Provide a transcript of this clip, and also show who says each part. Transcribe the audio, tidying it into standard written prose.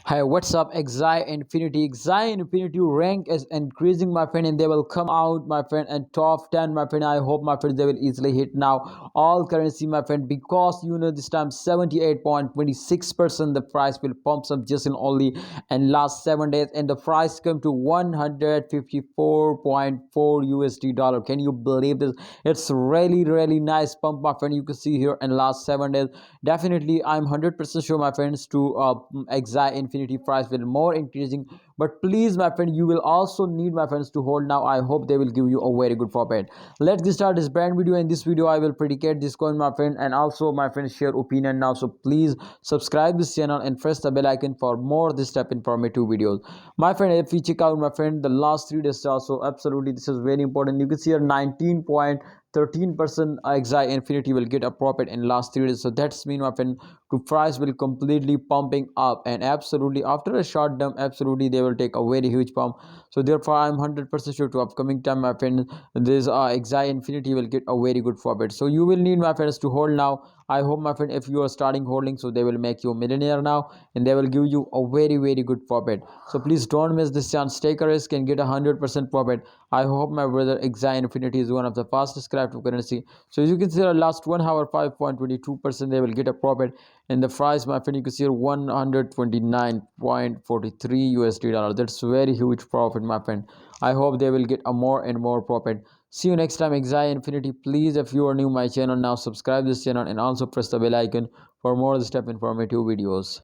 Speaker 1: Hey, what's up? Axie Infinity. Axie Infinity rank is increasing, my friend, and they will come out, my friend, and top 10, my friend. I hope, my friend, they will easily hit now all currency, my friend, because this time 78.26% the price will pump up just in only in last 7 days, and the price come to 154.4 USD dollar. Can you believe this? It's really nice pump, my friend. You can see here in last 7 days. Definitely, I'm 100% sure, my friends, to Axie Infinity price will more increasing. But please, my friend, you will also need, my friends, to hold now. I hope they will give you a very good profit. Let's get started this brand video. In this video, I will predicate this coin, my friend, and also, my friends, share opinion now. So please subscribe this channel and press the bell icon for more this type informative videos, my friend. If we check out, my friend, the last 3 days also, absolutely this is very important. You can see here 19.13% Axie Infinity will get a profit in last 3 days. So that's mean, my friend, to price will completely pumping up, and absolutely after a short term, absolutely they will take a very huge pump. So therefore, I'm 100% sure to upcoming time, my friend, this Axie Infinity will get a very good profit. So you will need, my friends, to hold now. I hope, my friend, if you are starting holding, so they will make you a millionaire now, and they will give you a very good profit. So please don't miss this chance. Take a risk and get 100% profit. I hope, my brother, Axie Infinity is one of the fastest cryptocurrency. So as you can see, the last 1 hour 5.22% they will get a profit. And the price, my friend, you can see here 129.43 USD dollar. That's very huge profit, my friend. I hope they will get a more and more profit. See you next time, Axie Infinity. Please, if you are new my channel now, subscribe this channel and also press the bell icon for more step informative videos.